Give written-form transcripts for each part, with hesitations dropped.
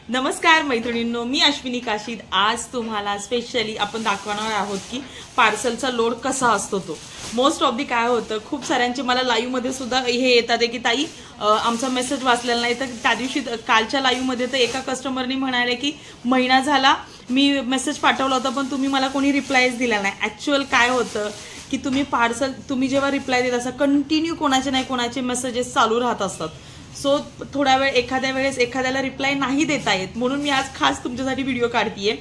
नमस्कार मैत्रिणींनो, मी अश्विनी काशीद। आज तुम्हाला स्पेशली आपण दाखवणार आहोत की पार्सलचा लोड कसा असतो। तो मोस्ट ऑफ दी काय होतं, खूप साऱ्यांचे मला लाईव्ह मध्ये सुद्धा हे येतात की ताई आमचा मेसेज वाचलेला नाही। तर त्या दिवशी कालच्या लाईव्ह मध्ये तर एका कस्टमरनी म्हणाले की महिना झाला मी मेसेज पाठवला होता पण तुम्ही मला कोणी रिप्लायच दिला नाही। ॲक्च्युअल काय होतं की तुम्ही जेव्हा रिप्लाय देत असता कंटिन्यू कोणाचे नाही कोणाचे मेसेजेस चालू राहत असतात। सो थोडा वेळ एखाद्या वेळेस एखाद्याला रिप्लाय नाही देता येत, म्हणून मी आज खास तुमच्यासाठी व्हिडिओ काढतीये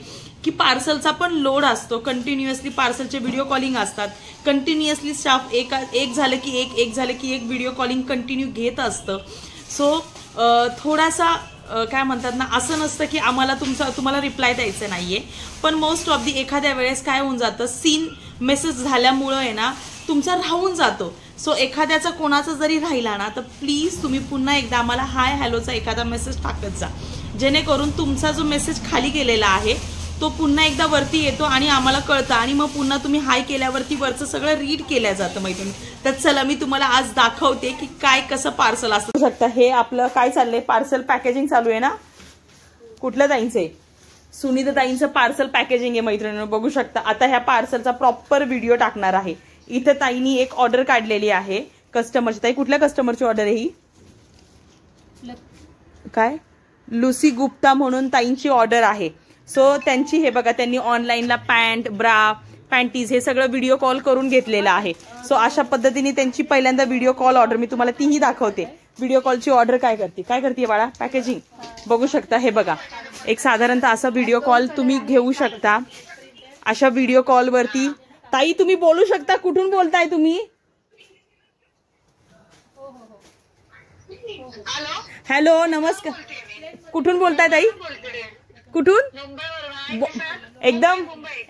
की पार्सलचा पण लोड असतो। कंटिन्युअसली पार्सलचे व्हिडिओ कॉलिंग असतात, कंटिन्युअसली स्टाफ एक झालं की एक व्हिडिओ कॉलिंग कंटिन्यू घेत असतं। सो थोडासा काय म्हणतात ना, असं नसतं की आम्हाला तुम्हाला रिप्लाय द्यायचं नाहीये, पण मोस्ट ऑफ दी एखाद्या वेळेस काय होऊन जातं, सीन मेसेज झाल्यामुळे आहे ना तुमचा राहून जातो। सो एखाद्याचा कोणाचा जरी राहिला ना तर प्लीज तुम्ही पुन्हा एकदा आम्हाला हाय हॅलोचा एखादा मेसेज टाकत जा, जेणेकरून तुमचा जो मेसेज खाली गेलेला आहे तो पुन्हा एकदा वरती येतो आणि आम्हाला कळतं आणि मग पुन्हा तुम्ही हाय केल्यावरती वरचं सगळं रीड केलं जातं मैत्रिणी। तर चला मी तुम्हाला आज दाखवते की काय कसं पार्सल असतं शकतं। हे आपलं काय चाललंय, पार्सल पॅकेजिंग चालू आहे ना। कुठल्या ताईंचे? सुनीता ताईंचं पार्सल पॅकेजिंग आहे मैत्रिणींनो, बघू शकता। आता ह्या पार्सलचा प्रॉपर व्हिडिओ टाकणार आहे। इथे ताईंनी एक ऑर्डर काढलेली आहे कस्टमरची। ताई कुठल्या कस्टमरची ऑर्डर आहे ही? काय लुसी गुप्ता म्हणून ताईंची ऑर्डर आहे। सो त्यांची हे बघा, त्यांनी ऑनलाईनला पॅन्ट ब्रा पॅन्टीज हे सगळं व्हिडिओ कॉल करून घेतलेलं आहे। सो अशा पद्धतीने त्यांची पहिल्यांदा व्हिडिओ कॉल ऑर्डर मी तुम्हाला तीही दाखवते। व्हिडिओ कॉलची ऑर्डर काय करते बाळा? पॅकेजिंग बघू शकता। हे बघा, एक साधारणतः असा व्हिडिओ कॉल तुम्ही घेऊ शकता। अशा व्हिडिओ कॉल वरती ताई तुम्ही बोलू शकता। कुठून बोलताय तुम्ही? हॅलो नमस्कार, कुठून बोलताय ताई? कुठून?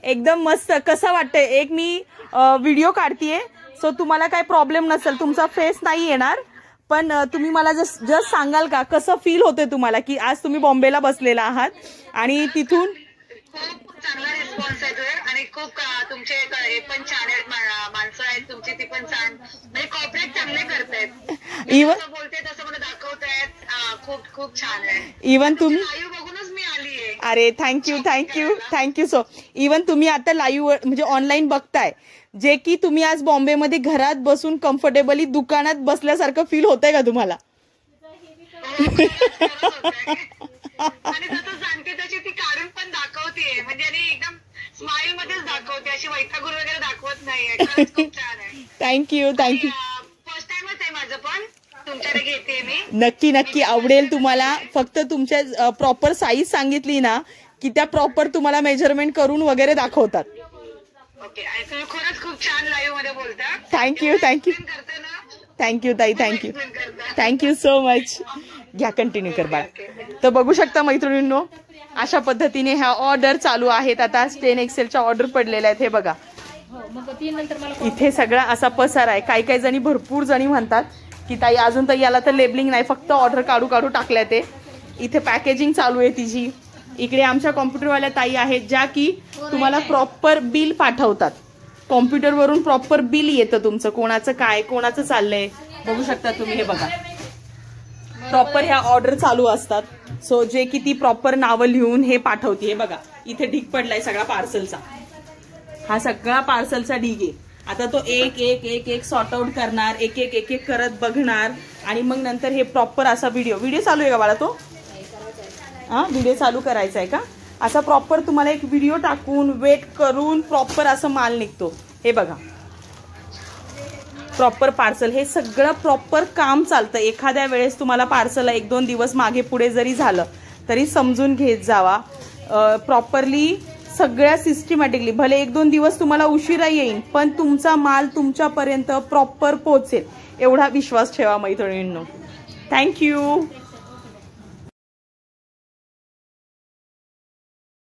एकदम मस्त। कसं वाटतंय? एक मी व्हिडिओ काढतीये, सो तुम्हाला काही प्रॉब्लेम नसेल, तुमचा फेस नाही येणार, पण तुम्ही मला जस्ट सांगाल का कसं फील होतंय तुम्हाला की आज तुम्ही बॉम्बेला बसलेला आहात आणि तिथून खूप चांगला रिस्पॉन्स आहे आणि खूप तुमचे हे पण छान आहेत, माणसं आहेत तुमची ती पण छान, म्हणजे कॉपरेट चांगले करतायत। इव्हन बोलते तसं मला दाखवतायत, खूप खूप छान आहे। इव्हन तुम्ही लाईव्ह बघूनच मी आली आहे। अरे थँक्यू सो। इव्हन तुम्ही आता लाईव्ह म्हणजे ऑनलाईन बघताय, जे की तुम्ही आज बॉम्बेमध्ये घरात बसून कम्फर्टेबली दुकानात बसल्यासारखं फील होतंय का तुम्हाला? आणि जसं सांगते तशी ती काढून पण दाखवते, म्हणजे आणि एकदम स्माइल मध्येच दाखवते, अशी वैतागून वगैरे दाखवत नाहीये। खूप छान आहे। थँक्यू फर्स्ट टाइमच आहे माझं, पण तुमच्याकडे घेते मी। नक्की आवडेल तुम्हाला। फक्त तुमच्या प्रॉपर साईज सांगितली ना की त्या प्रॉपर तुम्हाला मेजरमेंट करून वगैरे दाखवतात। ओके, आणि तुम्ही खरंच खूप छान लाईव्ह मध्ये बोलता। थँक्यू ताई, थँक्यू सो मच। घ्या कंटिन्यू कर बाळा। तर बघू शकता मैत्रिणींनो, अशा पद्धतीने ह्या ऑर्डर चालू आहेत। आता 10 एक्सेलच्या ऑर्डर पडलेल्या आहेत। हे बघा, इथे सगळा असा पसार आहे। काही जणी भरपूर जणी म्हणतात की ताई अजून तर याला तर लेबलिंग नाही, फक्त ऑर्डर काढू टाकल्या ते। इथे पॅकेजिंग चालू आहे तिची। इकडे आमच्या कॉम्प्युटरवाल्या ताई आहेत ज्या की तुम्हाला प्रॉपर बिल पाठवतात। कॉम्प्युटरवरून प्रॉपर बिल येतं तुमचं, कोणाचं काय कोणाचं चाललंय बघू शकता तुम्ही। हे बघा, प्रॉपर ह्या ऑर्डर चालू असतात। सो जे की ती प्रॉपर नावं लिहून हे पाठवते। हे बघा, इथे ढीग पडलाय सगळा पार्सलचा, हा सगळा पार्सलचा ढीग आहे। आता तो एक सॉर्ट आउट करणार, एक करत बघणार आणि मग नंतर हे प्रॉपर असा व्हिडिओ चालू आहे का बाळा? तो व्हिडिओ चालू करायचा आहे का? असा प्रॉपर तुम्हाला एक व्हिडिओ टाकून वेट करून प्रॉपर असं माल निघतो। हे बघा, प्रॉपर पार्सल, हे सगळं प्रॉपर काम चालतं। एखाद्या वेळेस तुम्हाला पार्सलला 1-2 दिवस मागे पुढे जरी झालं तरी समजून घेत जावा। प्रॉपरली सगळ्या सिस्टमॅटिकली, भले 1-2 दिवस तुम्हाला उशिरा येईल पण तुमचा माल तुमच्यापर्यंत प्रॉपर पोहोचेल, एवढा विश्वास ठेवा मैत्रिणींनो। थँक्यू।